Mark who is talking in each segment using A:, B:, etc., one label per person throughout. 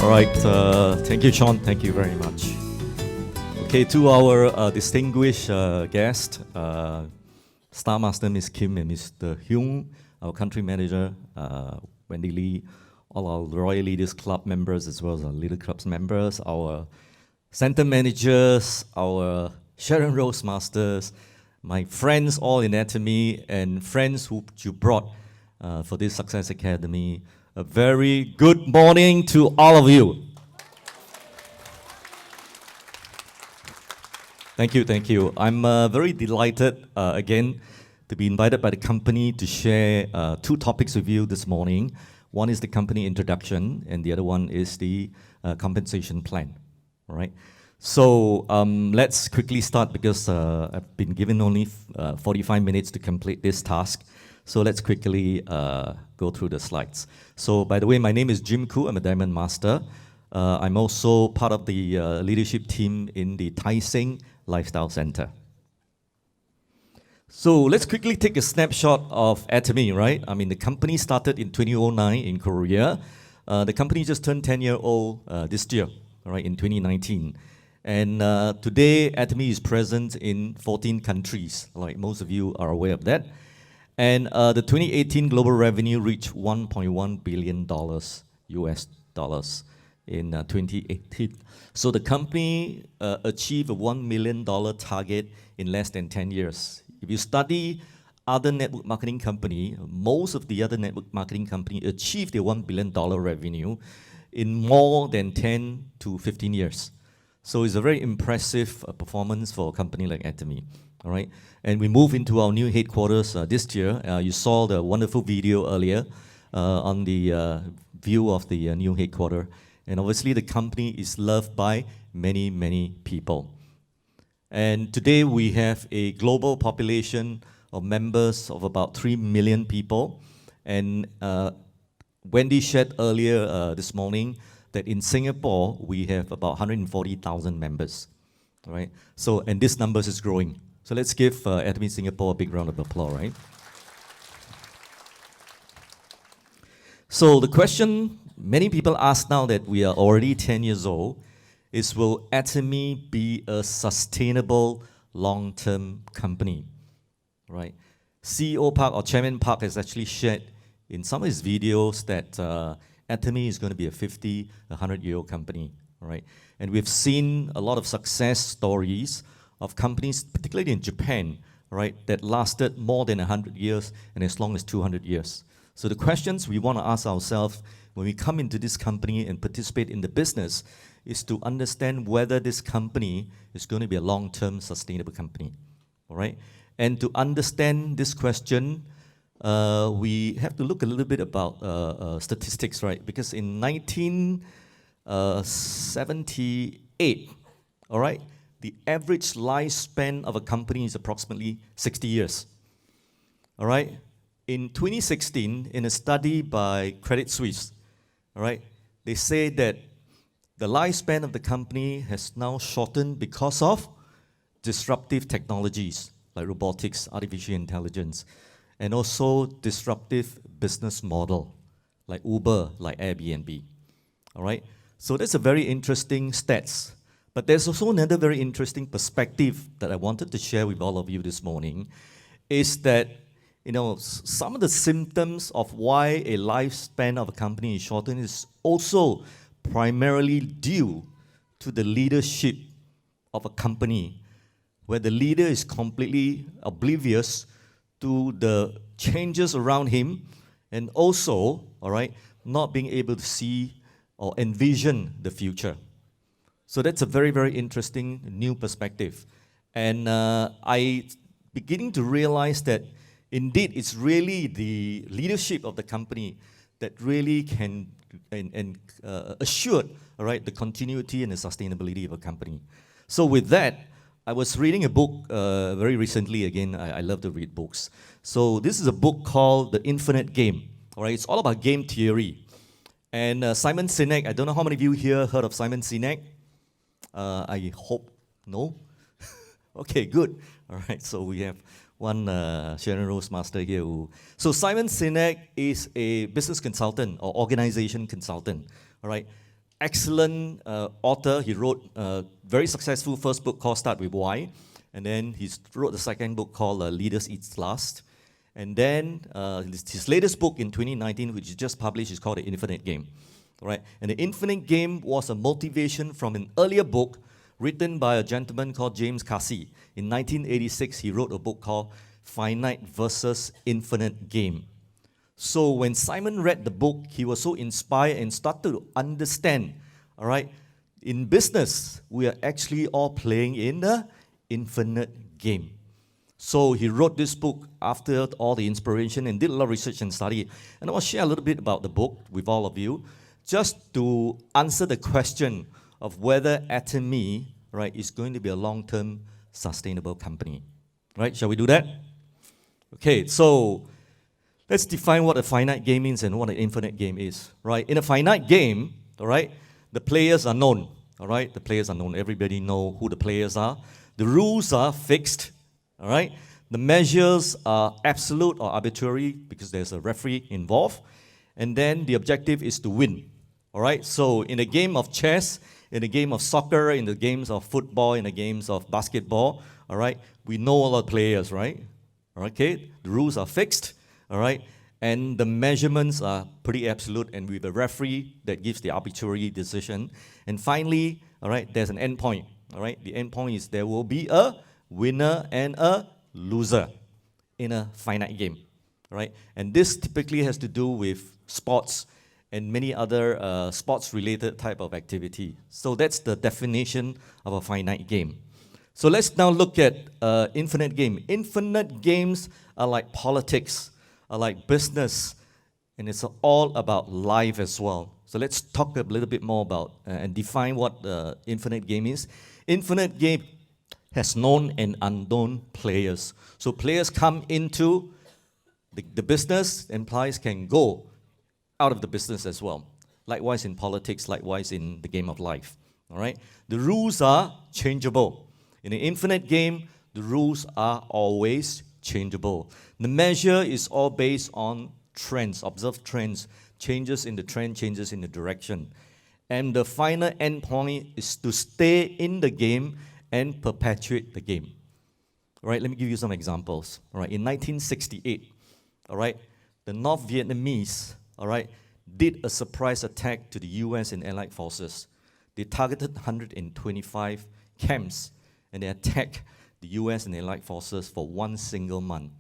A: All right, thank you, Sean. Thank you very much. Okay, to our distinguished guest, Star Master Ms. Kim and Mr. Hyung, our country manager, Wendy Lee, all our Royal Leaders Club members, as well as our Leader Clubs members, our center managers, our Sharon Rose Masters, my friends all in anatomy, and friends who you brought for this Success Academy. A very good morning to all of you. Thank you, thank you. I'm very delighted again to be invited by the company to share two topics with you this morning. One is the company introduction, and the other one is the compensation plan. All right. So let's quickly start because I've been given only 45 minutes to complete this task. So let's quickly go through the slides. So by the way, my name is Jim Khoo. I'm a Diamond Master. I'm also part of the leadership team in the Tai Seng Lifestyle Center. So let's quickly take a snapshot of Atomy, right? I mean, the company started in 2009 in Korea. The company just turned 10-year-old this year, all right, in 2019. And today, Atomy is present in 14 countries, like most of you are aware of that. And the 2018 global revenue reached $1.1 billion US dollars in 2018. So the company achieved a $1 million target in less than 10 years. If you study other network marketing company, most of the other network marketing company achieved their $1 billion revenue in more than 10 to 15 years. So it's a very impressive performance for a company like Atomy. All right, and we move into our new headquarters this year. You saw the wonderful video earlier on the view of the new headquarters. And obviously the company is loved by many, many people. And today we have a global population of members of about 3 million people. And Wendy shared earlier this morning that in Singapore we have about 140,000 members. All right, so and this number is growing. So let's give Atomy Singapore a big round of applause, right? So the question many people ask now that we are already 10 years old is, will Atomy be a sustainable long-term company, right? CEO Park or Chairman Park has actually shared in some of his videos that Atomy is going to be a 50, 100-year-old company, right? And we've seen a lot of success stories of companies, particularly in Japan, right, that lasted more than 100 years and as long as 200 years. So the questions we want to ask ourselves when we come into this company and participate in the business is to understand whether this company is going to be a long-term sustainable company, all right? And to understand this question, we have to look a little bit about statistics, right? Because in 1978, all right, the average lifespan of a company is approximately 60 years. All right? In 2016, in a study by Credit Suisse, all right, they say that the lifespan of the company has now shortened because of disruptive technologies like robotics, artificial intelligence, and also disruptive business model like Uber, like Airbnb. All right? So that's a very interesting stats. But there's also another very interesting perspective that I wanted to share with all of you this morning, is that, you know, some of the symptoms of why a lifespan of a company is shortened is also primarily due to the leadership of a company, where the leader is completely oblivious to the changes around him, and also, all right, not being able to see or envision the future. So that's a very, very interesting new perspective. And I beginning to realize that indeed it's really the leadership of the company that really can assure, all right, the continuity and the sustainability of a company. So with that, I was reading a book very recently. Again, I love to read books. So this is a book called The Infinite Game. All right, it's all about game theory. And Simon Sinek, I don't know how many of you here heard of Simon Sinek? I hope no. Okay, good. All right, so we have one Sharon Rose Master here. So Simon Sinek is a business consultant or organization consultant. All right, excellent author. He wrote a very successful first book called Start With Why. And then he wrote the second book called Leaders Eat Last. And then his latest book in 2019, which he just published, is called The Infinite Game. Right? And The Infinite Game was a motivation from an earlier book written by a gentleman called James Casey. In 1986, he wrote a book called Finite versus Infinite Game. So when Simon read the book, he was so inspired and started to understand, all right, in business, we are actually all playing in the infinite game. So he wrote this book after all the inspiration and did a lot of research and study. And I want to share a little bit about the book with all of you, just to answer the question of whether Atomy, right, is going to be a long-term sustainable company. Right? Shall we do that? Okay, so let's define what a finite game means and what an infinite game is. Right? In a finite game, all right, the players are known. All right, the players are known. Everybody know who the players are. The rules are fixed. All right, the measures are absolute or arbitrary because there's a referee involved, and then the objective is to win. All right, so in a game of chess, in a game of soccer, in the games of football, in the games of basketball, all right, we know all the players, right? Okay, the rules are fixed, all right, and the measurements are pretty absolute, and with a referee that gives the arbitrary decision. And finally, all right, there's an end point. All right, the end point is there will be a winner and a loser in a finite game. All right, and this typically has to do with sports and many other sports-related type of activity. So that's the definition of a finite game. So let's now look at infinite game. Infinite games are like politics, are like business, and it's all about life as well. So let's talk a little bit more about and define what the infinite game is. Infinite game has known and unknown players. So players come into the business, and players can go out of the business as well. Likewise in politics, likewise in the game of life. All right? The rules are changeable. In an infinite game, the rules are always changeable. The measure is all based on trends, observed trends, changes in the trend, changes in the direction. And the final endpoint is to stay in the game and perpetuate the game. All right, let me give you some examples. All right, in 1968, all right, the North Vietnamese, all right, did a surprise attack to the US and Allied forces. They targeted 125 camps, and they attacked the US and Allied forces for one single month.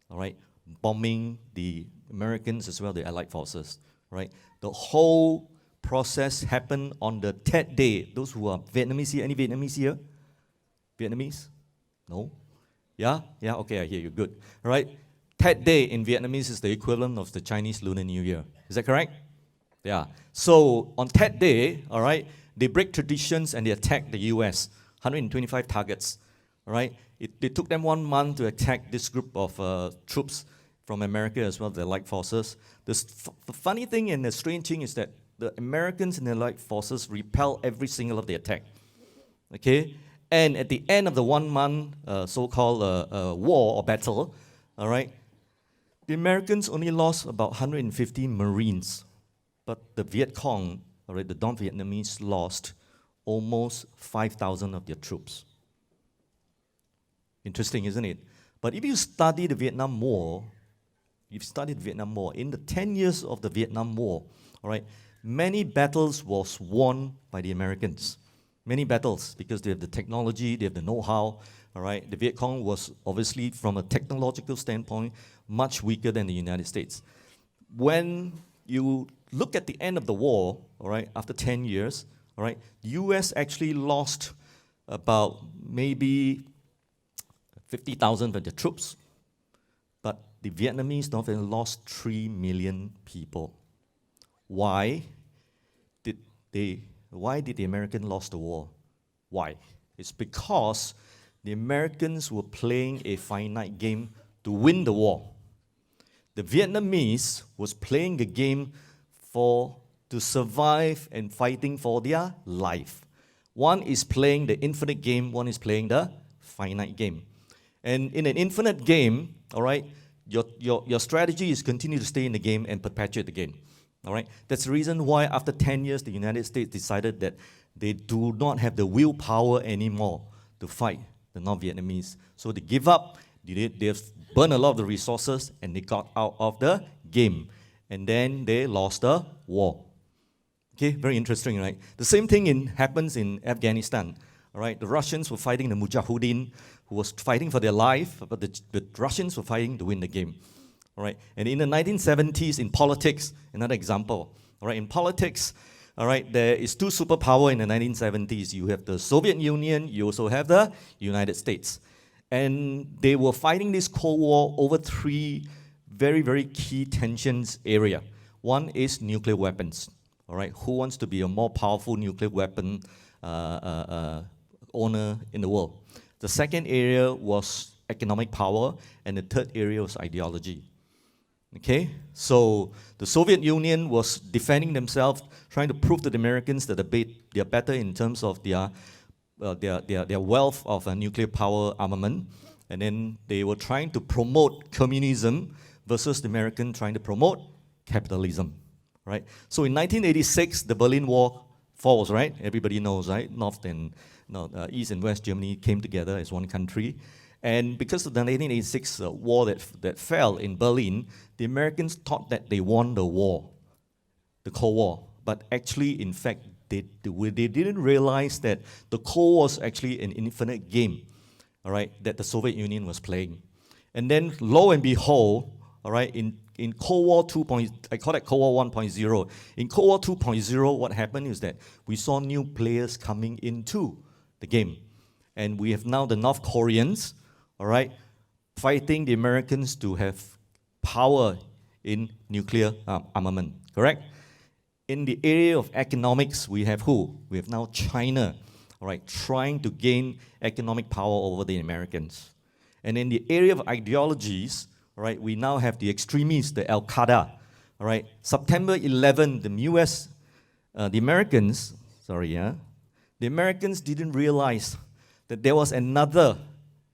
A: All right, bombing the Americans as well, the Allied forces. Right, the whole process happened on the Tet Day. Those who are Vietnamese here, any Vietnamese here? Vietnamese? No? Yeah? Yeah, okay, I hear you, good. All right, Tet Day in Vietnamese is the equivalent of the Chinese Lunar New Year. Is that correct? Yeah. So on Tet Day, all right, they break traditions and they attack the US, 125 targets. All right, it took them 1 month to attack this group of troops from America as well, the Allied forces. The funny thing and the strange thing is that the Americans and the Allied forces repel every single of the attack. Okay? And at the end of the 1 month so-called war or battle, all right, the Americans only lost about 150 Marines. But the Viet Cong, all right, the North Vietnamese lost almost 5,000 of their troops. Interesting, isn't it? But if you study the Vietnam War, you've studied Vietnam War. In the 10 years of the Vietnam War, all right, many battles was won by the Americans. Many battles, because they have the technology, they have the know-how, all right. The Viet Cong was obviously, from a technological standpoint, much weaker than the United States. When you look at the end of the war, all right, after 10 years, all right, the US actually lost about maybe 50,000 of their troops. But the Vietnamese North Vietnam lost 3 million people. Why did the Americans lose the war? Why? It's because the Americans were playing a finite game to win the war. The Vietnamese was playing the game to survive and fighting for their life. One is playing the infinite game, one is playing the finite game. And in an infinite game, all right, your strategy is continue to stay in the game and perpetuate the game. All right? That's the reason why after 10 years, the United States decided that they do not have the willpower anymore to fight the North Vietnamese. So they give up, they've burned a lot of the resources, and they got out of the game. And then they lost the war. Okay, very interesting, right? The same thing happens in Afghanistan. All right, the Russians were fighting the Mujahideen, who was fighting for their life, but the Russians were fighting to win the game. All right, and in the 1970s, in politics, another example. All right, in politics, all right, there is two superpowers in the 1970s. You have the Soviet Union, you also have the United States. And they were fighting this Cold War over three very, very key tensions area. One is nuclear weapons. All right, who wants to be a more powerful nuclear weapon owner in the world? The second area was economic power, and the third area was ideology. Okay, so the Soviet Union was defending themselves, trying to prove to the Americans that they are better in terms of their wealth of nuclear power armament, and then they were trying to promote communism versus the American trying to promote capitalism. Right? So in 1986, the Berlin Wall falls, right? Everybody knows, right? East and West Germany came together as one country. And because of the 1986 war that fell in Berlin, the Americans thought that they won the war, the Cold War. But actually, in fact, they didn't realize that the Cold War was actually an infinite game, all right, that the Soviet Union was playing. And then, lo and behold, all right, in Cold War 2. I call it Cold War 1.0. In Cold War 2.0, what happened is that we saw new players coming into the game. And we have now the North Koreans, all right, fighting the Americans to have power in nuclear armament, correct? In the area of economics, we have who? We have now China, all right, trying to gain economic power over the Americans. And in the area of ideologies, all right, we now have the extremists, the Al-Qaeda. All right, September 11, the Americans didn't realize that there was another,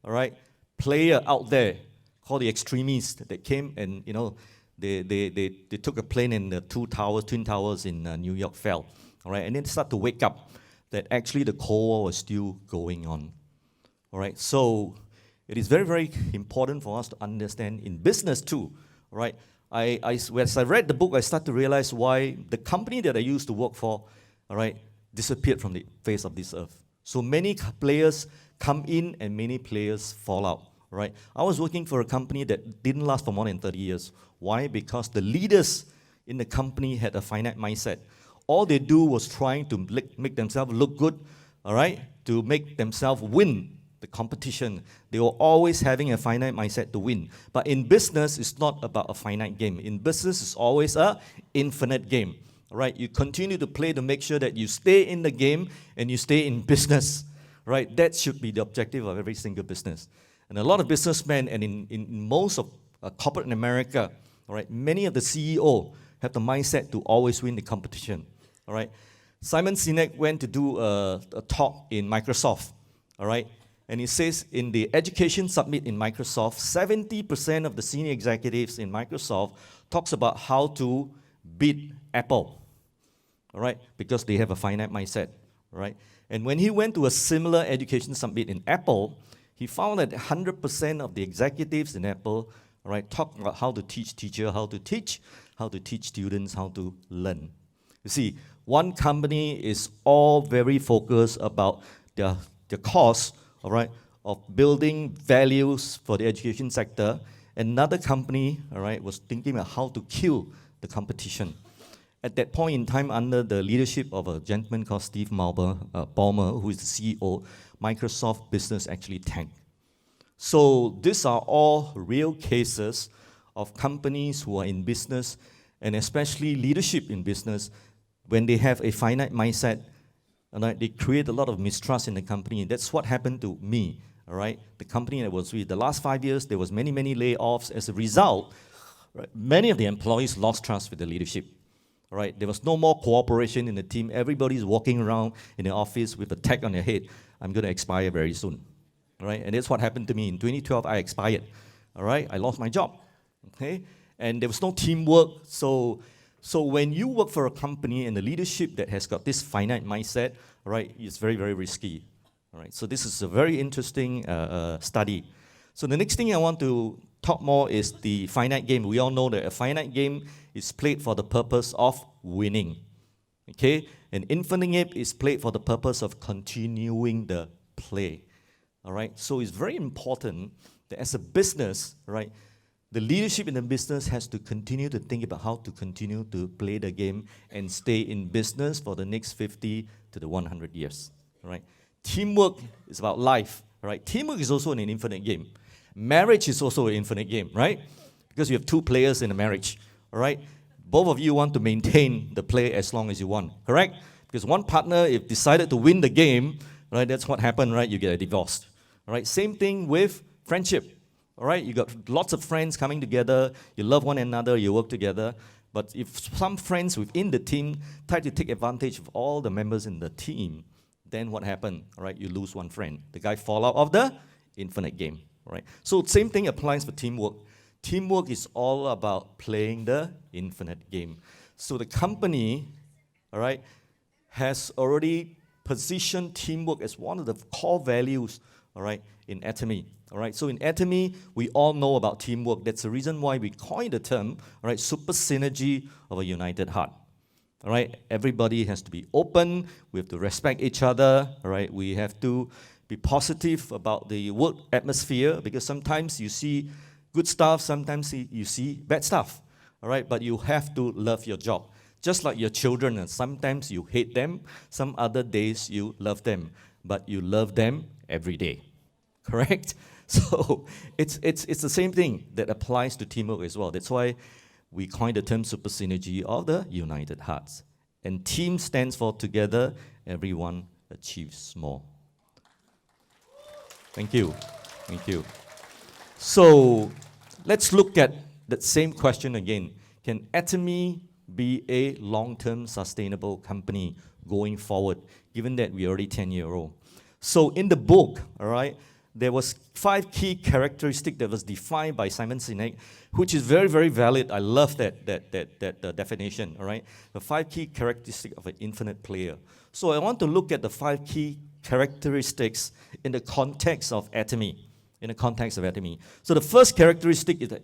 A: all right, player out there called the extremists that came and, you know, they took a plane and the Twin Towers in New York fell. All right, and then start to wake up that actually the Cold War was still going on. All right, so it is very, very important for us to understand in business too, right? As I read the book, I started to realize why the company that I used to work for, all right, disappeared from the face of this earth. So many players come in and many players fall out, right? I was working for a company that didn't last for more than 30 years. Why? Because the leaders in the company had a finite mindset. All they do was trying to make themselves look good, all right, to make themselves win the competition. They were always having a finite mindset to win. But in business, it's not about a finite game. In business, it's always an infinite game. Right? You continue to play to make sure that you stay in the game and you stay in business. Right? That should be the objective of every single business. And a lot of businessmen, and in most of corporate in America, all right, many of the CEO have the mindset to always win the competition. All right? Simon Sinek went to do a talk in Microsoft. All right? And he says in the education summit in Microsoft, 70% of the senior executives in Microsoft talks about how to beat Apple, all right, because they have a finite mindset, right? And when he went to a similar education summit in Apple, he found that 100% of the executives in Apple, all right, talk about how to teach teachers, how to teach students, how to learn. You see, one company is all very focused about the cost, all right, of building values for the education sector. Another company, all right, was thinking about how to kill the competition. At that point in time, under the leadership of a gentleman called Steve Ballmer, who is the CEO, Microsoft business actually tanked. So these are all real cases of companies who are in business, and especially leadership in business, when they have a finite mindset, right, they create a lot of mistrust in the company. That's what happened to me. All right, the company that was with the last 5 years, there was many layoffs. As a result, right, many of the employees lost trust with the leadership. All right, there was no more cooperation in the team. Everybody's walking around in the office with a tag on their head. I'm going to expire very soon. All right, and that's what happened to me. In 2012, I expired. All right, I lost my job. Okay, and there was no teamwork. So So when you work for a company and the leadership that has got this finite mindset, all right, it's very, very risky. All right, so this is a very interesting study. So the next thing I want to talk more is the finite game. We all know that a finite game is played for the purpose of winning. Okay? An infinite game is played for the purpose of continuing the play. All right? So it's very important that as a business, right, the leadership in the business has to continue to think about how to continue to play the game and stay in business for the next 50 to the 100 years. All right? Teamwork is about life. All right? Teamwork is also an infinite game. Marriage is also an infinite game, right? Because you have two players in a marriage. All right? Both of you want to maintain the play as long as you want, correct? Because one partner, if decided to win the game, right, that's what happened, right? You get a divorce. All right? Same thing with friendship. All right, you got lots of friends coming together, you love one another, you work together. But if some friends within the team try to take advantage of all the members in the team, then what happened? All right, you lose one friend. The guy fall out of the infinite game. All right, so same thing applies for teamwork. Teamwork is all about playing the infinite game. So the company, all right, has already positioned teamwork as one of the core values, all right, in Atomy. All right, so in Atomy, we all know about teamwork. That's the reason why we coined the term, all right, super synergy of a united heart. All right, everybody has to be open. We have to respect each other. All right, we have to be positive about the work atmosphere because sometimes you see good stuff, sometimes you see bad stuff. All right, but you have to love your job. Just like your children, and sometimes you hate them, some other days you love them, but you love them every day. Correct? So it's the same thing that applies to teamwork as well. That's why we coined the term super synergy of the united hearts. And team stands for together, everyone achieves more. Thank you. Thank you. So let's look at that same question again. Can Atomy be a long-term sustainable company going forward, given that we're already 10-year-old? So in the book, all right, there was 5 key characteristics that was defined by Simon Sinek, which is very, very valid. I love that definition, all right? The 5 key characteristics of an infinite player. So I want to look at the 5 key characteristics in the context of Atomy. So the first characteristic is that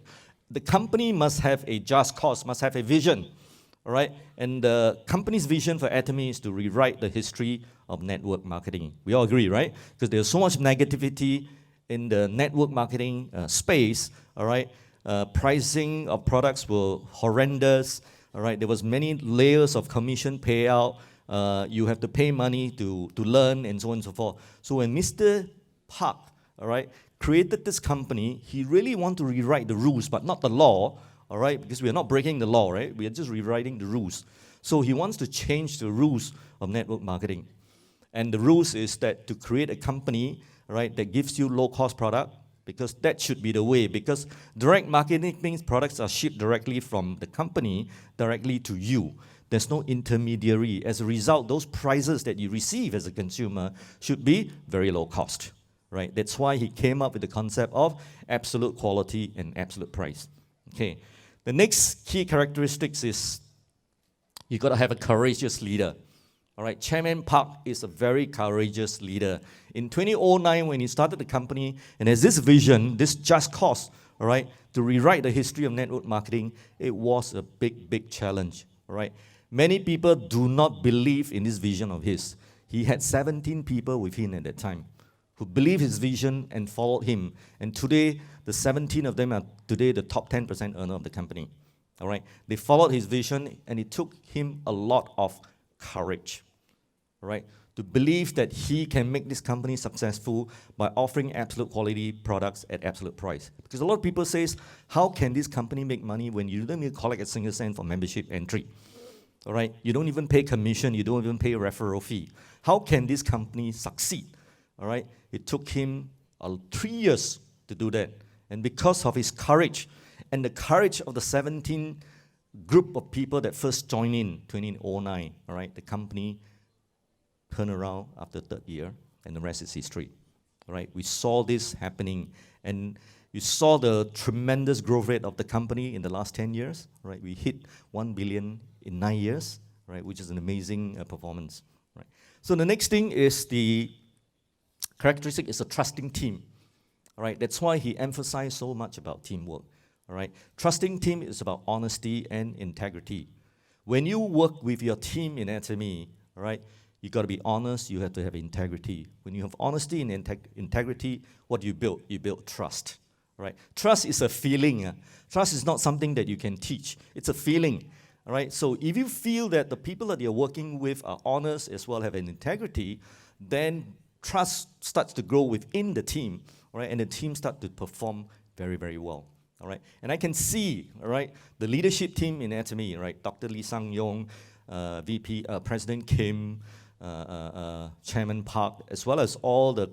A: the company must have a just cause, must have a vision, all right? And the company's vision for Atomy is to rewrite the history of network marketing. We all agree, right? Because there's so much negativity in the network marketing space, all right? Pricing of products were horrendous, all right? There was many layers of commission payout. You have to pay money to learn and so on and so forth. So when Mr. Park, all right, created this company, he really wanted to rewrite the rules, but not the law, all right? Because we are not breaking the law, right? We are just rewriting the rules. So he wants to change the rules of network marketing. And the rules is that to create a company, right, that gives you low-cost product, because that should be the way, because direct marketing means products are shipped directly from the company directly to you. There's no intermediary. As a result, those prices that you receive as a consumer should be very low cost, right? That's why he came up with the concept of absolute quality and absolute price. Okay. The next key characteristics is you got to have a courageous leader. All right, Chairman Park is a very courageous leader. In 2009, when he started the company and has this vision, this just cause, all right, to rewrite the history of network marketing, it was a big, big challenge. All right, many people do not believe in this vision of his. He had 17 people with him at that time who believed his vision and followed him. And today, the 17 of them are today the top 10% earner of the company. All right, they followed his vision, and it took him a lot of courage, right, to believe that he can make this company successful by offering absolute quality products at absolute price. Because a lot of people says, how can this company make money when you don't even collect a single cent for membership entry? All right, you don't even pay commission, you don't even pay a referral fee. How can this company succeed? All right, it took him 3 years to do that. And because of his courage and the courage of the 17 group of people that first joined in 2009, all right, the company turned around after the third year, and the rest is history. All right, we saw this happening, and You saw the tremendous growth rate of the company in the last 10 years, right? We hit 1 billion in 9 years, right? Which is an amazing performance, right? So the next thing is the characteristic is a trusting team, all right? That's why he emphasized so much about teamwork, all right? Trusting team is about honesty and integrity. When you work with your team in SME, all right, you got to be honest, you have to have integrity. When you have honesty and integrity, what do you build? You build trust, right? Trust is a feeling. Trust is not something that you can teach. It's a feeling, all right? So if you feel that the people that you're working with are honest as well have an integrity, then trust starts to grow within the team, all right? And the team starts to perform very, very well. All right, and I can see, all right, the leadership team in SME, right, Dr. Lee Sang-yong, VP, President Kim, Chairman Park, as well as all the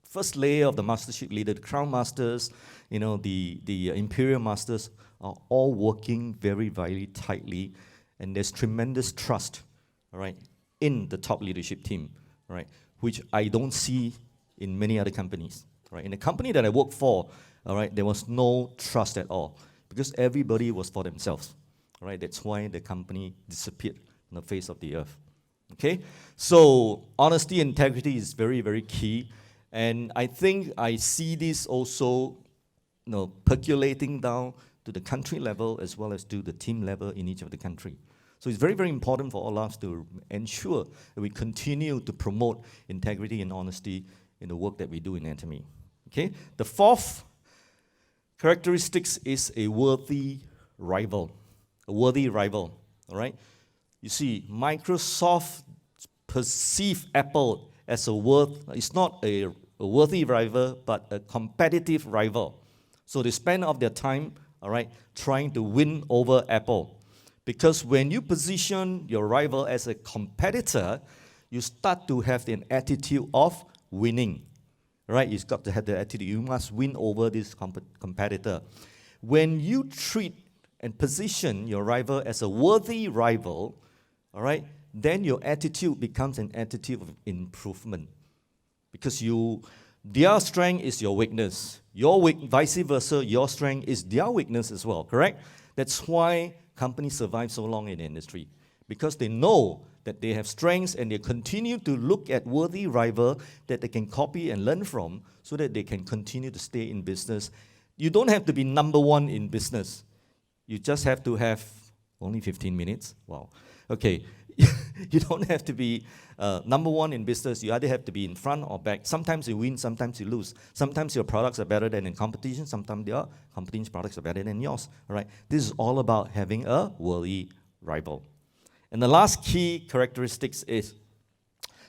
A: first layer of the mastership leader, the Crown Masters, you know, the Imperial Masters are all working very, very tightly, and there's tremendous trust, all right, in the top leadership team, right, which I don't see in many other companies, right. In the company that I work for, all right, there was no trust at all because everybody was for themselves. All right, that's why the company disappeared on the face of the earth. Okay, so honesty and integrity is very, very key, and I think I see this also, you know, percolating down to the country level as well as to the team level in each of the country. So it's very, very important for all of us to ensure that we continue to promote integrity and honesty in the work that we do in SME. Okay, the fourth characteristics is a worthy rival. A worthy rival, all right? You see, Microsoft perceive Apple as it's not a worthy rival, but a competitive rival. So they spend all their time, all right, trying to win over Apple. Because when you position your rival as a competitor, you start to have an attitude of winning. Right, you've got to have the attitude. You must win over this competitor. When you treat and position your rival as a worthy rival, all right, then your attitude becomes an attitude of improvement. Because their strength is your weakness. Vice versa, your strength is their weakness as well, correct? That's why companies survive so long in the industry. Because they know that they have strengths and they continue to look at worthy rival that they can copy and learn from so that they can continue to stay in business. You don't have to be number one in business. You just have to have only 15 minutes. Wow. Okay. You don't have to be number one in business. You either have to be in front or back. Sometimes you win, sometimes you lose. Sometimes your products are better than in competition. Sometimes your competition's products are better than yours. All right. This is all about having a worthy rival. And the last key characteristics is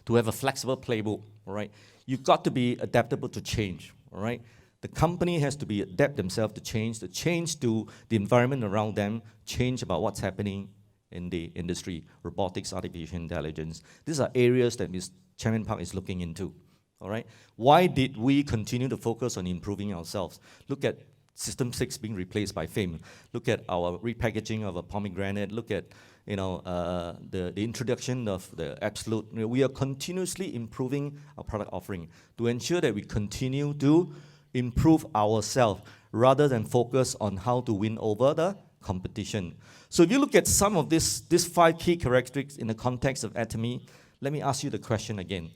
A: to have a flexible playbook, all right? You've got to be adaptable to change, all right? The company has to be adapt themselves to change to the environment around them, change about what's happening in the industry, robotics, artificial intelligence. These are areas that Chairman Park is looking into, all right? Why did we continue to focus on improving ourselves? Look at System 6 being replaced by FAME. Look at our repackaging of a pomegranate. Look at the introduction of the Absolute. We are continuously improving our product offering to ensure that we continue to improve ourselves rather than focus on how to win over the competition. So if you look at some of these 5 key characteristics in the context of Atomy, let me ask you the question again.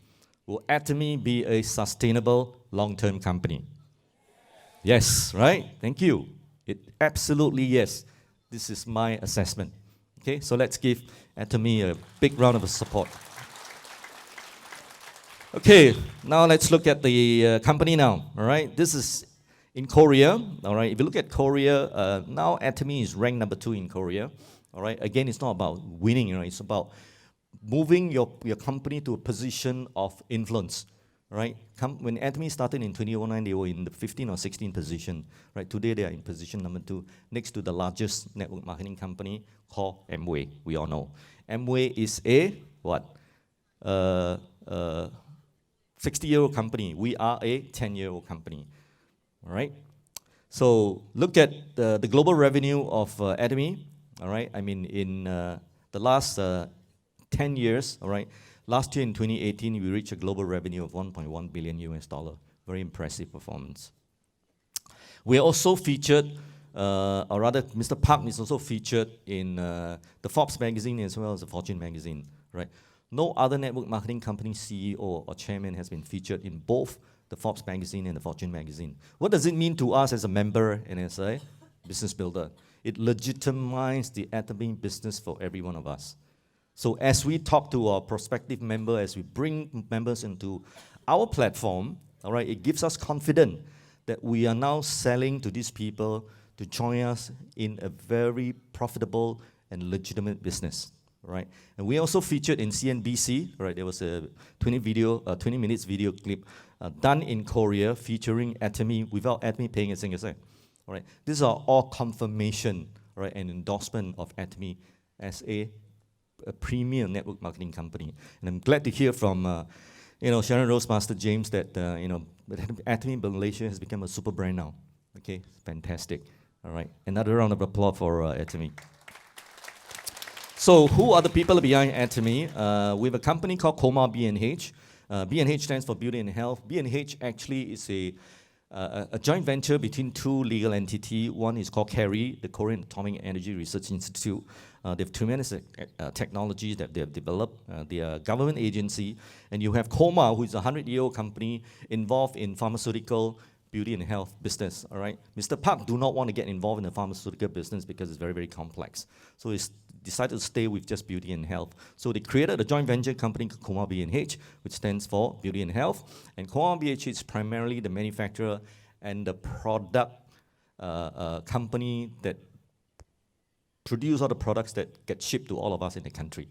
A: Will Atomy be a sustainable long-term company? Yes, right? Thank you. Absolutely yes. This is my assessment. Okay, so let's give Atomy a big round of support. Okay, now let's look at the company now, all right? This is in Korea, all right? If you look at Korea, now Atomy is ranked number 2 in Korea, all right? Again, it's not about winning, you know, it's about moving your company to a position of influence, right? When Atomy started in 2009, they were in the 15 or 16 position, right? Today, they are in position number 2, next to the largest network marketing company called Amway, we all know. Amway is a, what? 60-year-old company. We are a 10-year-old company, all right? So look at the global revenue of Atomy, all right? I mean, in the last 10 years, all right? Last year in 2018, we reached a global revenue of $1.1 billion. Very impressive performance. We are also featured, or rather, Mr. Park is also featured in the Forbes magazine as well as the Fortune magazine, right? No other network marketing company CEO or chairman has been featured in both the Forbes magazine and the Fortune magazine. What does it mean to us as a member and as a business builder? It legitimizes the Atomy business for every one of us. So as we talk to our prospective member, as we bring members into our platform, all right, it gives us confidence that we are now selling to these people to join us in a very profitable and legitimate business, right? And we also featured in CNBC, right? There was a 20 minutes video clip done in Korea featuring Atomy without Atomy paying a single cent, all right? These are all confirmation, right, and endorsement of Atomy as a premium network marketing company. And I'm glad to hear from Sharon Rose, Master James, that Atomy Malaysia has become a super brand now. Okay, fantastic. All right, another round of applause for Atomy. So who are the people behind Atomy? We have a company called Coma B&H. B&H stands for Beauty and Health. B&H actually is a joint venture between two legal entities. One is called CARI, the Korean Atomic Energy Research Institute. They have tremendous technologies that they have developed. They are a government agency. And you have Coma, who is a 100-year-old company involved in pharmaceutical, beauty and health business, all right? Mr. Park do not want to get involved in the pharmaceutical business because it's very, very complex. So he decided to stay with just beauty and health. So they created a joint venture company called Coma B&H, which stands for Beauty and Health. And Coma B&H is primarily the manufacturer and the product company that produce all the products that get shipped to all of us in the country.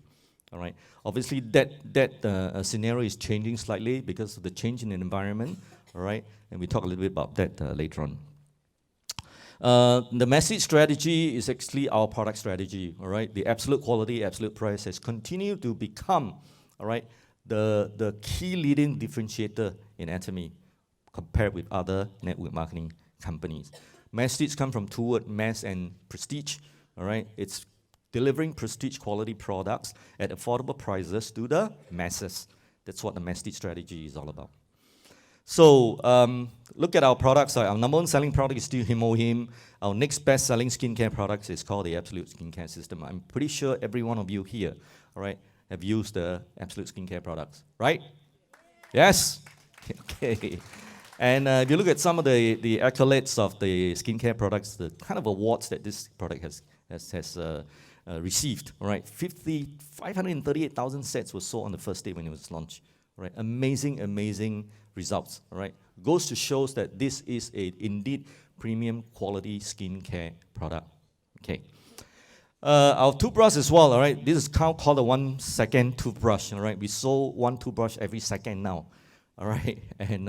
A: All right. Obviously, that scenario is changing slightly because of the change in the environment. All right, and we talk a little bit about that later on. The message strategy is actually our product strategy. All right, the absolute quality, absolute price has continued to become, all right, the key leading differentiator in Atomy compared with other network marketing companies. Message come from two words: mass and prestige. All right, it's delivering prestige quality products at affordable prices to the masses. That's what the message strategy is all about. So look at our products. Our number one selling product is still Himohim. Our next best selling skincare product is called the Absolute Skincare System. I'm pretty sure every one of you here, all right, have used the Absolute Skincare products, right? Yes? Okay. And if you look at some of the accolades of the skincare products, the kind of awards that this product has received, all right, 538,000 sets were sold on the first day when it was launched, all right? Amazing, amazing results, all right? Goes to shows that this is a indeed premium quality skincare product, okay? Our toothbrush as well, all right? This is called a 1 second toothbrush, all right? We sold one toothbrush every second now, all right? And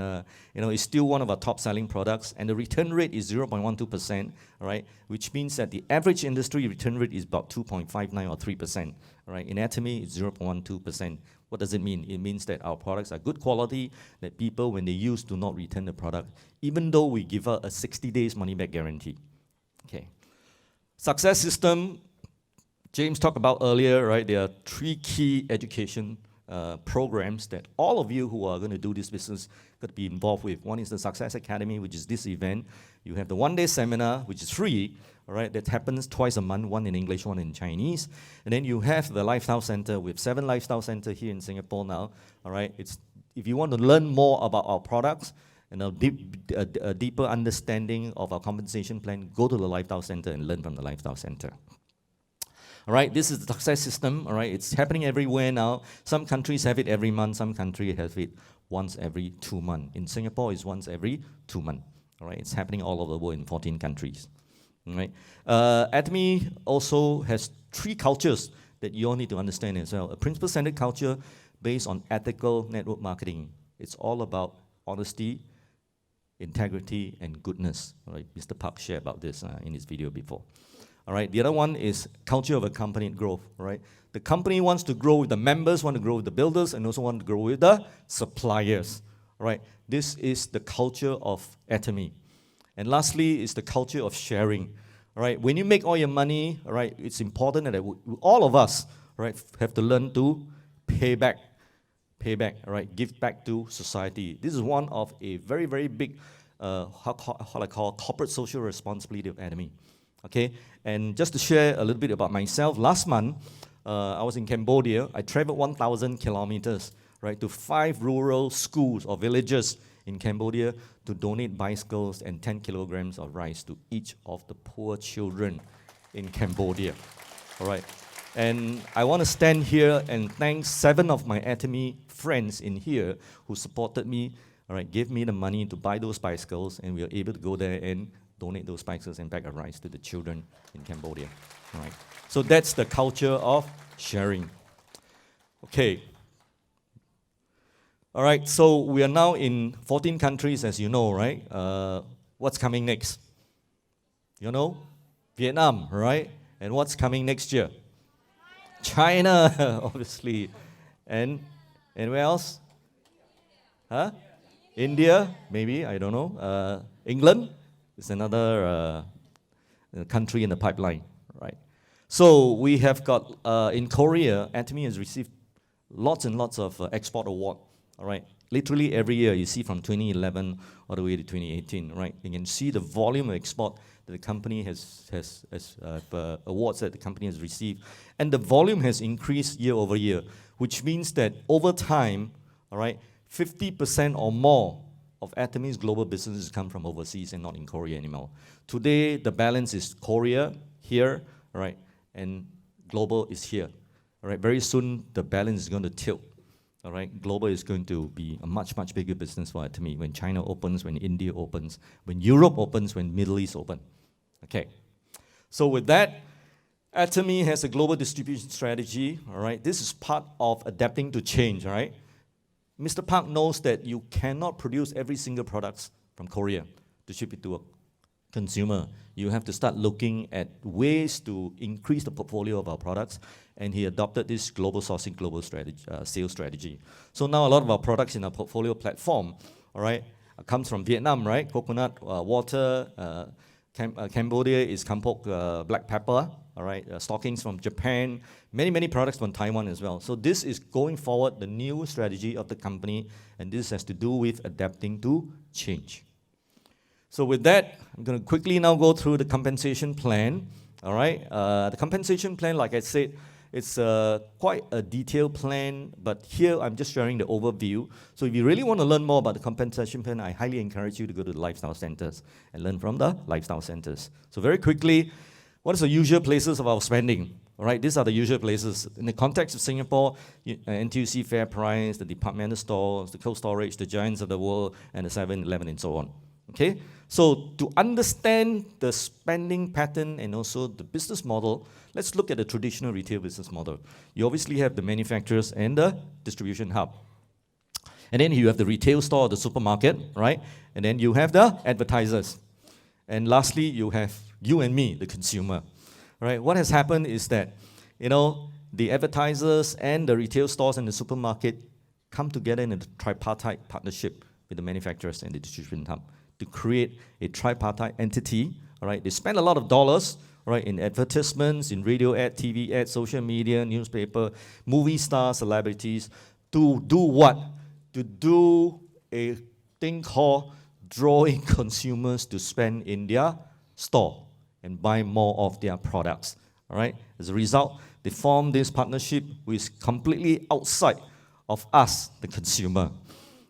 A: it's still one of our top selling products, and the return rate is 0.12%, all right? Which means that the average industry return rate is about 2.59 or 3%, all right? In Atomy, it's 0.12%. What does it mean? It means that our products are good quality, that people, when they use, do not return the product, even though we give out a 60 days money-back guarantee, okay? Success system, James talked about earlier, right? There are 3 key education programs that all of you who are going to do this business got to be involved with. One is the Success Academy, which is this event. You have the one-day seminar, which is free, all right, that happens twice a month, one in English, one in Chinese. And then you have the Lifestyle Center. We have 7 Lifestyle Centers here in Singapore now, all right? If you want to learn more about our products and a deeper understanding of our compensation plan, go to the Lifestyle Center and learn from the Lifestyle Center. All right, this is the success system, all right? It's happening everywhere now. Some countries have it every month, some countries have it once every 2 months. In Singapore, it's once every 2 months, all right? It's happening all over the world in 14 countries, all right? Atomy also has 3 cultures that you all need to understand as well. A principle-centered culture based on ethical network marketing. It's all about honesty, integrity, and goodness, all right? Mr. Park shared about this in his video before. All right, the other one is culture of accompanied growth, right? The company wants to grow with the members, want to grow with the builders, and also want to grow with the suppliers, right? This is the culture of Atomy. And lastly is the culture of sharing, all right? When you make all your money, all right, it's important that all of us, right, have to learn to pay back, all right, give back to society. This is one of a very, very big how I call corporate social responsibility of Atomy. Okay, and just to share a little bit about myself, last month I was in Cambodia. I traveled 1,000 kilometers, right, to 5 rural schools or villages in Cambodia to donate bicycles and 10 kilograms of rice to each of the poor children in Cambodia. All right, and I want to stand here and thank 7 of my Atomy friends in here who supported me. All right, gave me the money to buy those bicycles, and we were able to go there and donate those bicycles and bag of rice to the children in Cambodia. All right. So that's the culture of sharing. Okay. All right, so we are now in 14 countries, as you know, right? What's coming next? You know? Vietnam, right? And what's coming next year? China, obviously. And where else? Huh? India, maybe, I don't know. England is another country in the pipeline, right? So we have got, in Korea, Atomy has received lots and lots of export award, all right? Literally every year, you see from 2011 all the way to 2018, right? You can see the volume of export that the company has awards that the company has received. And the volume has increased year over year, which means that over time, all right, 50% or more of Atomy's global businesses come from overseas and not in Korea anymore. Today, the balance is Korea here, right, and global is here. All right, very soon the balance is going to tilt. All right, global is going to be a much, much bigger business for Atomy when China opens, when India opens, when Europe opens, when Middle East open. Okay, so with that, Atomy has a global distribution strategy. All right, this is part of adapting to change. All right. Mr. Park knows that you cannot produce every single product from Korea to ship it to a consumer. You have to start looking at ways to increase the portfolio of our products, and he adopted this global sourcing, global strategy, sales strategy. So now a lot of our products in our portfolio platform, all right, comes from Vietnam, right? Coconut water. Cambodia is kampok black pepper, all right, stockings from Japan, many products from Taiwan as well. So this is going forward the new strategy of the company, and this has to do with adapting to change. So with that, I'm going to quickly now go through the compensation plan, all right. The compensation plan, like I said, it's quite a detailed plan, but here I'm just sharing the overview. So if you really want to learn more about the compensation plan, I highly encourage you to go to the lifestyle centers and learn from the lifestyle centers. So very quickly, what is the usual places of our spending? All right, these are the usual places. In the context of Singapore, NTUC Fair Price, the departmental stores, the Cold Storage, the Giants of the World, and the 7-Eleven, and so on. Okay, so to understand the spending pattern and also the business model, let's look at the traditional retail business model. You obviously have the manufacturers and the distribution hub. And then you have the retail store, the supermarket, right? And then you have the advertisers. And lastly, you have you and me, the consumer. Right? What has happened is that, you know, the advertisers and the retail stores and the supermarket come together in a tripartite partnership with the manufacturers and the distribution hub to create a tripartite entity. All right, they spend a lot of dollars, right, in advertisements, in radio ad, TV ad, social media, newspaper, movie stars, celebrities, to do what? To do a thing called drawing consumers to spend in their store and buy more of their products. All right. As a result, they form this partnership which is completely outside of us, the consumer.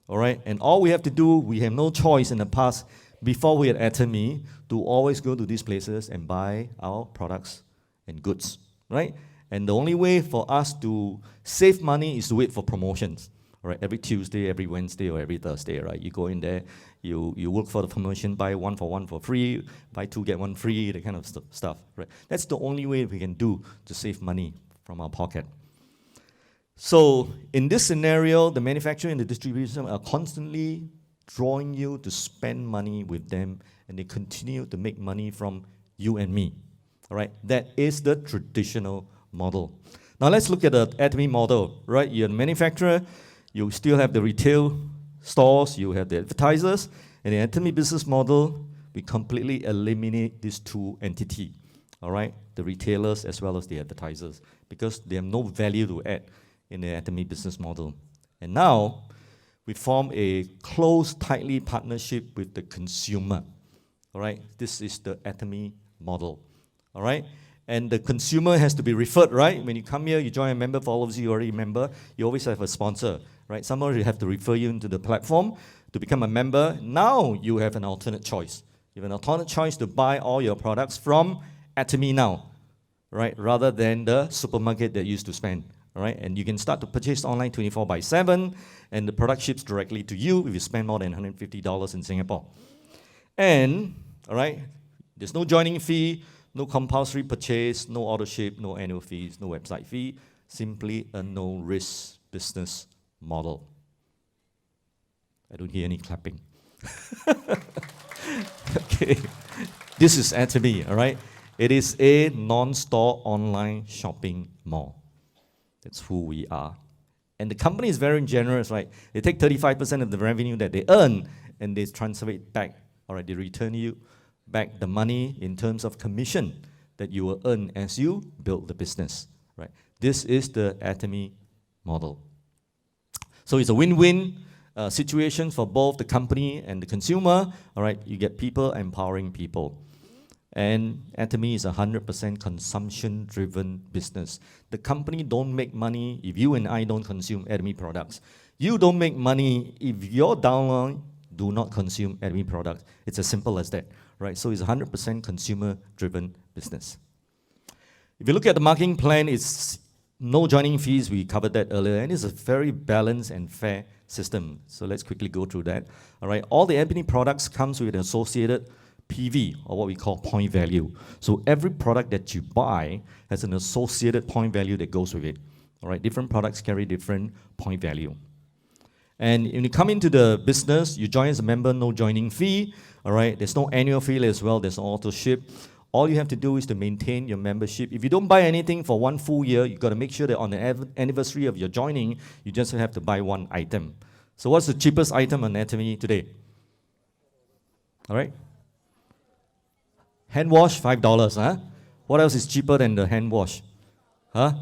A: All right, and all we have to do, we have no choice in the past, before we had Atomy, to always go to these places and buy our products and goods, right? And the only way for us to save money is to wait for promotions, all right? Every Tuesday, every Wednesday, or every Thursday, right? You go in there, you look for the promotion, buy 1 for 1 for free, buy 2 get 1 free, that kind of stuff, right? That's the only way we can do to save money from our pocket. So in this scenario, the manufacturer and the distribution are constantly drawing you to spend money with them, and they continue to make money from you and me. All right, that is the traditional model. Now let's look at the Atomy model. Right, you're the manufacturer, you still have the retail stores, you have the advertisers, and the Atomy business model, we completely eliminate these two entities. All right, the retailers as well as the advertisers, because they have no value to add in the Atomy business model. And now, we form a close, tightly partnership with the consumer. All right, this is the Atomy model. All right, and the consumer has to be referred, right? When you come here, you join a member, for all of you already a member, you always have a sponsor, right? Someone will have to refer you into the platform to become a member. Now you have an alternate choice. You have an alternate choice to buy all your products from Atomy now, right? Rather than the supermarket that you used to spend, all right? And you can start to purchase online 24/7, and the product ships directly to you if you spend more than $150 in Singapore. And, all right, there's no joining fee, no compulsory purchase, no auto ship, no annual fees, no website fee, simply a no-risk business model. I don't hear any clapping. Okay, this is Atomy, all right? It is a non-store online shopping mall. That's who we are. And the company is very generous, right? They take 35% of the revenue that they earn and they transfer it back, all right? They return you back the money in terms of commission that you will earn as you build the business, right? This is the Atomy model. So it's a win-win situation for both the company and the consumer, all right? You get people empowering people. And Atomy is a 100% consumption-driven business. The company don't make money if you and I don't consume Atomy products. You don't make money if your downline do not consume Atomy products. It's as simple as that, right? So it's a 100% consumer-driven business. If you look at the marketing plan, it's no joining fees. We covered that earlier, and it's a very balanced and fair system. So let's quickly go through that. All right, all the Atomy products comes with an associated PV, or what we call point value. So every product that you buy has an associated point value that goes with it. All right, different products carry different point value. And when you come into the business, you join as a member, no joining fee. All right, there's no annual fee as well, there's no auto ship. All you have to do is to maintain your membership. If you don't buy anything for 1 full year, you've got to make sure that on the anniversary of your joining, you just have to buy 1 item. So what's the cheapest item on Atomy today? All right? Hand wash, $5, huh? What else is cheaper than the hand wash? Huh?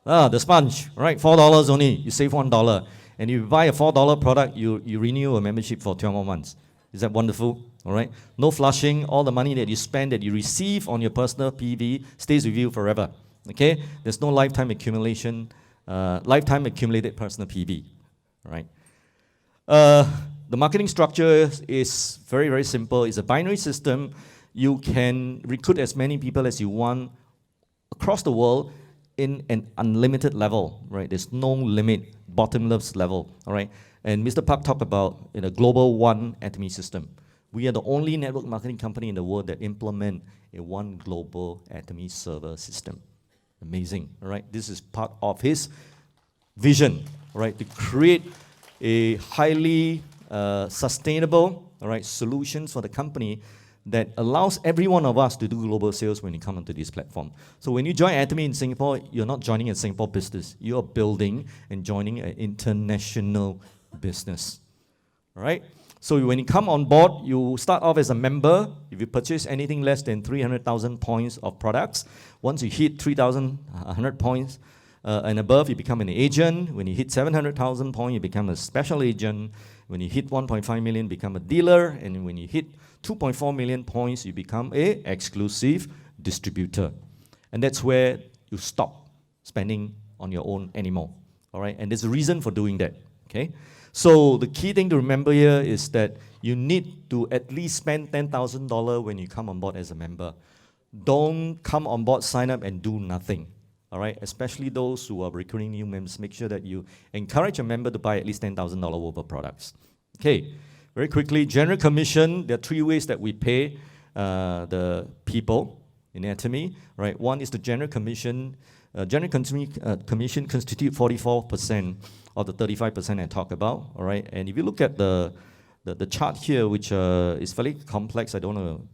A: The sponge, right? $4 only, you save $1. And if you buy a $4 product, you renew a membership for 12 more months. Is that wonderful? All right? No flushing, all the money that you spend, that you receive on your personal PV stays with you forever. Okay? There's no lifetime accumulation, lifetime accumulated personal PV. All right? The marketing structure is very, very simple. It's a binary system. You can recruit as many people as you want across the world in an unlimited level, right? There's no limit, bottomless level, all right? And Mr. Park talked about in a global one Atomy system. We are the only network marketing company in the world that implement a one global Atomy server system. Amazing, all right? This is part of his vision, all right, to create a highly sustainable, all right, solutions for the company that allows every one of us to do global sales when you come onto this platform. So when you join Atomy in Singapore, you're not joining a Singapore business. You're building and joining an international business. All right? So when you come on board, you start off as a member. If you purchase anything less than 300,000 points of products, once you hit 3,100 points and above, you become an agent. When you hit 700,000 points, you become a special agent. When you hit 1.5 million, become a dealer. And when you hit 2.4 million points, you become an exclusive distributor. And that's where you stop spending on your own anymore. All right? And there's a reason for doing that. Okay? So the key thing to remember here is that you need to at least spend $10,000 when you come on board as a member. Don't come on board, sign up, and do nothing. All right? Especially those who are recruiting new members, make sure that you encourage a member to buy at least $10,000 worth of products. Okay. Very quickly, general commission, there are 3 ways that we pay the people in Atomy. Right? One is the general commission. General commission constitute 44% of the 35% I talked about. All right? And if you look at the chart here, which is fairly complex, I don't want to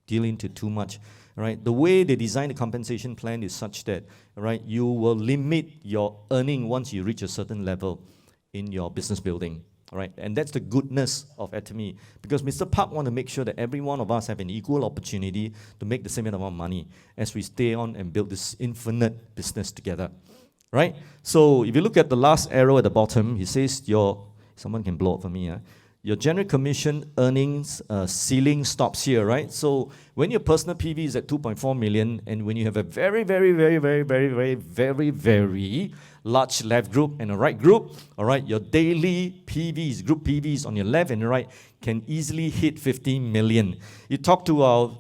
A: deal into too much. All right? The way they design the compensation plan is such that, all right, you will limit your earning once you reach a certain level in your business building. All right, and that's the goodness of Atomy, because Mr. Park wants to make sure that every one of us have an equal opportunity to make the same amount of money as we stay on and build this infinite business together. Right? So if you look at the last arrow at the bottom, he says your Someone can blow it for me. Your general commission earnings ceiling stops here, right? So when your personal PV is at 2.4 million, and when you have a very, very, very, very, very, very, very, very large left group and a right group, all right, your daily PVs, group PVs on your left and right can easily hit 15 million. You talk to our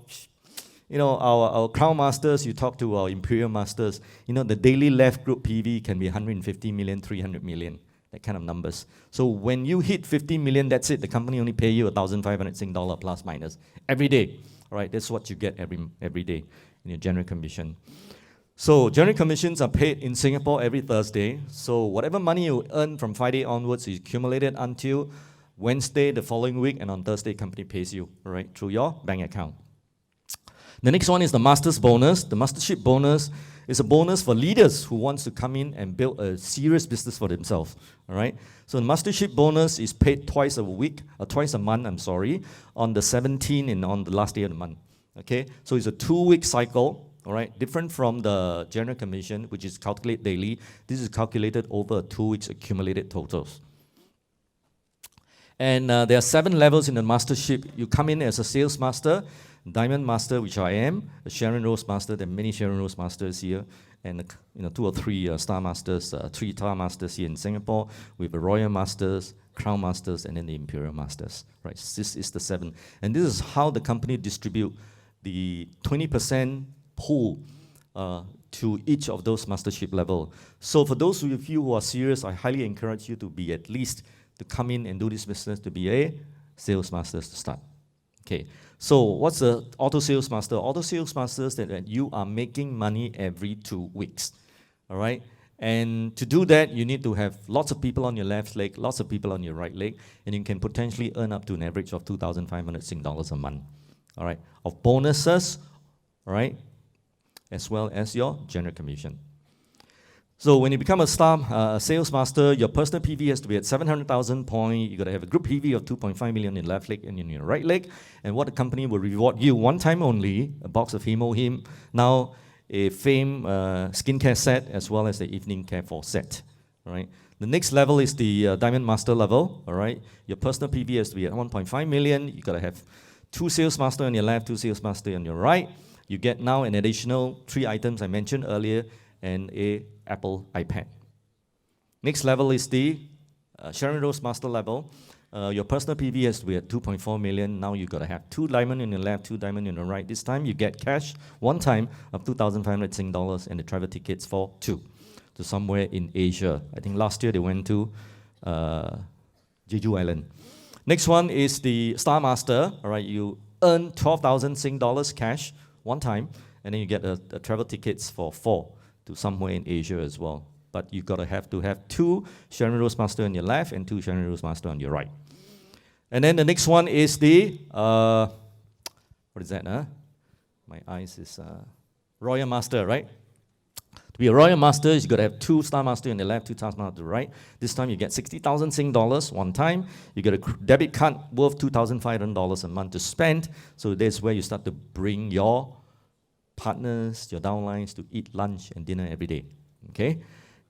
A: our Crown Masters, you talk to our Imperial Masters, the daily left group PV can be 150 million, 300 million, that kind of numbers. So when you hit 15 million, that's it. The company only pay you 1,500 Sing dollar plus minus every day. All right, that's what you get every day in your general commission. So general commissions are paid in Singapore every Thursday. So whatever money you earn from Friday onwards is accumulated until Wednesday the following week, and on Thursday, company pays you, all right, through your bank account. The next one is the Master's Bonus. The Mastership Bonus is a bonus for leaders who wants to come in and build a serious business for themselves. All right. So the Mastership Bonus is paid twice a month, on the 17th and on the last day of the month. Okay. So it's a 2-week cycle. All right. Different from the General Commission, which is calculated daily. This is calculated over 2 weeks accumulated totals. And there are 7 levels in the Mastership. You come in as a Sales Master, Diamond Master, which I am, a Sharon Rose Master. There are many Sharon Rose Masters here, and 2 or 3 Star Masters, 3 Star Masters here in Singapore, with the Royal Masters, Crown Masters, and then the Imperial Masters. Right, this is the 7, and this is how the company distribute the 20% pool to each of those mastership level. So for those of you who are serious, I highly encourage you to be at least to come in and do this business to be a sales master to start. Okay. So what's the auto sales master? Auto sales master is that you are making money every 2 weeks, all right? And to do that, you need to have lots of people on your left leg, lots of people on your right leg, and you can potentially earn up to an average of 2,500 Sing dollars a month, all right? Of bonuses, all right? As well as your general commission. So when you become a sales master, your personal PV has to be at 700,000 points. You got to have a group PV of 2.5 million in left leg and in your right leg. And what the company will reward you one time only, a box of Him, now a Fame skincare set, as well as the evening care for set. All right. The next level is the Diamond Master level. All right. Your personal PV has to be at 1.5 million. You got to have 2 sales master on your left, 2 sales master on your right. You get now an additional 3 items I mentioned earlier, and a Apple iPad. Next level is the Sharon Rose Master level. Your personal PV has to be at 2.4 million. Now you got to have 2 diamonds in your left, 2 diamonds in the right. This time you get cash one time of 2,500 Sing dollars and the travel tickets for 2 to somewhere in Asia. I think last year they went to Jeju Island. Next one is the Star Master. All right, you earn 12,000 Sing dollars cash one time, and then you get a travel tickets for 4 to somewhere in Asia as well. But you got to have 2 Sharon Rose Master on your left and 2 Sharon Rose Master on your right. And then the next one is the, what is that? My eyes is Royal Master, right? To be a Royal Master, you got to have 2 Star Master on the left, 2 Star Master on the right. This time you get 60,000 Sing dollars one time. You get a debit card worth $2,500 a month to spend. So that's where you start to bring your partners, your downlines to eat lunch and dinner every day, okay?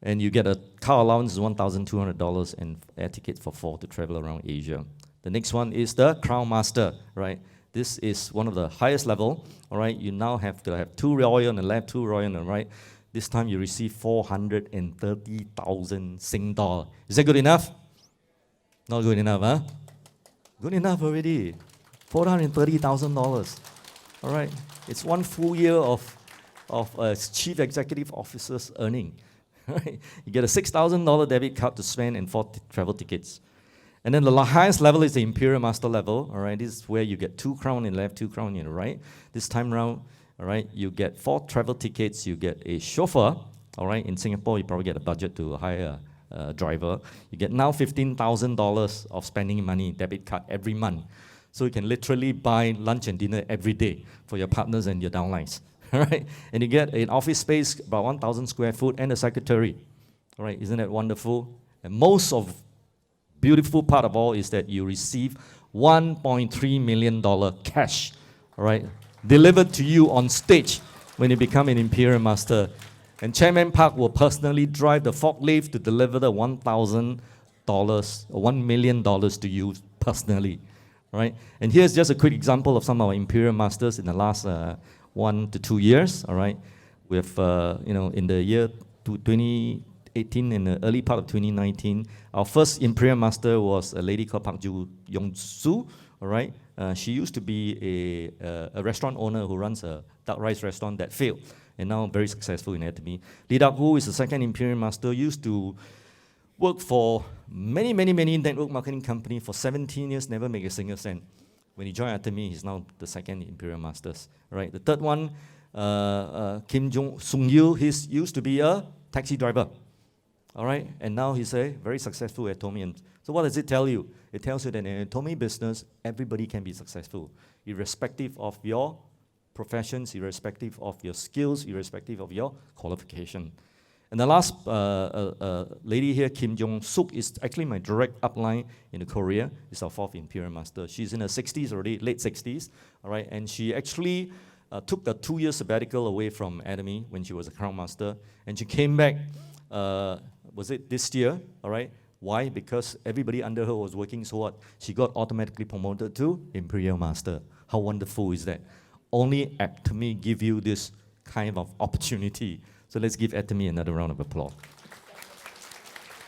A: And you get a car allowance of $1,200 and air tickets for 4 to travel around Asia. The next one is the Crown Master, right? This is one of the highest level, all right? You now have to have 2 royal on the left, 2 royal on the right. This time you receive 430,000 Sing dollar. Is that good enough? Not good enough, huh? Good enough already. $430,000, all right? It's 1 full year of a chief executive officer's earning. Right? You get a $6,000 debit card to spend and 4 travel tickets. And then the highest level is the Imperial Master level. All right, this is where you get 2 crown in the left, 2 crown in the right. This time round, all right, you get 4 travel tickets. You get a chauffeur. All right, in Singapore, you probably get a budget to hire a driver. You get now $15,000 of spending money, debit card every month. So you can literally buy lunch and dinner every day for your partners and your downlines. All right? And you get an office space, about 1,000 square foot, and a secretary. All right? Isn't that wonderful? And most of beautiful part of all is that you receive $1.3 million cash, all right, delivered to you on stage when you become an Imperial Master. And Chairman Park will personally drive the forklift to deliver the 1,000 or $1 million to you personally. All right? And here's just a quick example of some of our Imperial Masters in the last 1 to 2 years. All right? With, in the year 2018 and the early part of 2019, our first Imperial Master was a lady called Park Ju Yong Su. All right? She used to be a restaurant owner who runs a duck rice restaurant that failed, and now very successful in Atomy. Lee Dak-woo is the second Imperial Master, used to work for many network marketing companies for 17 years, never make a single cent. When he joined Atomy, he's now the second Imperial Masters. Right? The third one, Kim Sung-yu, he used to be a taxi driver. All right? And now he's a very successful Atomian. So what does it tell you? It tells you that in an Atomy business, everybody can be successful, irrespective of your professions, irrespective of your skills, irrespective of your qualification. And the last lady here, Kim Jong-suk, is actually my direct upline in Korea. Is our fourth Imperial Master. She's in her 60s already, late 60s, all right? And she actually took a 2-year sabbatical away from Atomy when she was a Crown Master, and she came back, was it this year, all right? Why? Because everybody under her was working so hard. She got automatically promoted to Imperial Master. How wonderful is that? Only Atomy give you this kind of opportunity. So let's give Atomy another round of applause.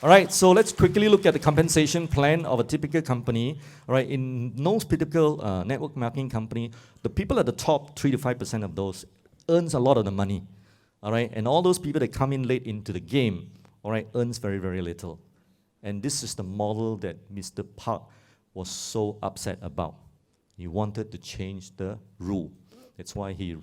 A: All right, so let's quickly look at the compensation plan of a typical company. All right, in most typical network marketing company, the people at the top, 3 to 5% of those, earns a lot of the money. All right, and all those people that come in late into the game, all right, earns very little. And this is the model that Mr. Park was so upset about. He wanted to change the rule. That's why he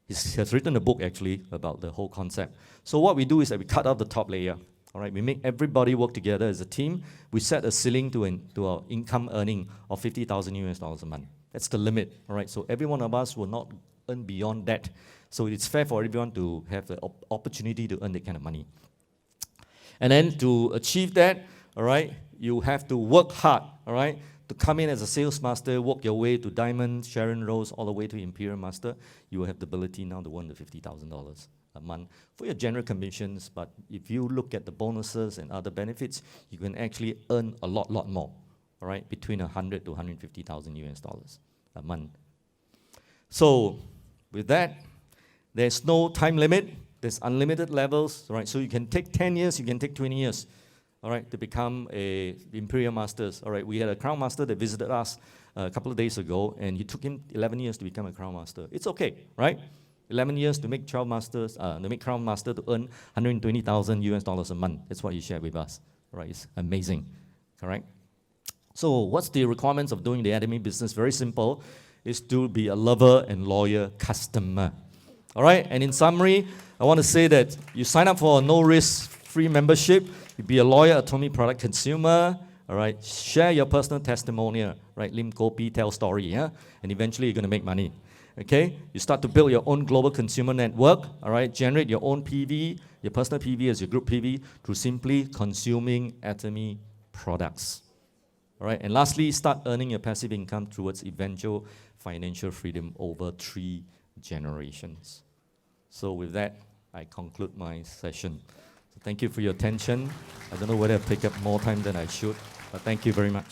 A: has written a book actually about the whole concept. So what we do is that we cut off the top layer. All right, we make everybody work together as a team. We set a ceiling to our income earning of $50,000 a month. That's the limit. All right, so every one of us will not earn beyond that. So it's fair for everyone to have the opportunity to earn that kind of money. And then to achieve that, all right, you have to work hard, all right, to come in as a sales master, work your way to Diamond, Sharon Rose, all the way to Imperial Master. You will have the ability now to earn the $50,000 a month for your general commissions. But if you look at the bonuses and other benefits, you can actually earn a lot more, all right, between $100,000 to $150,000 a month. So with that, there's no time limit. There's unlimited levels, right? So you can take 10 years, you can take 20 years, all right, to become a Imperial Masters. All right, we had a Crown Master that visited us a couple of days ago, and it took him 11 years to become a Crown Master. It's okay, right? 11 years to make 12 Masters, to make Crown Master to earn $120,000 a month. That's what he shared with us, all right? It's amazing, correct? So what's the requirements of doing the Atomy business? Very simple, is to be a lover and loyal customer. All right, and in summary, I want to say that you sign up for a no-risk free membership, you be a loyal Atomy product consumer, all right, share your personal testimonial, right, Lim Kopi tell story, yeah, and eventually you're going to make money, okay? You start to build your own global consumer network, all right, generate your own PV, your personal PV as your group PV through simply consuming Atomy products, all right, and lastly, start earning your passive income towards eventual financial freedom over 3 generations. So with that, I conclude my session. So thank you for your attention. I don't know whether I've taken up more time than I should, but thank you very much.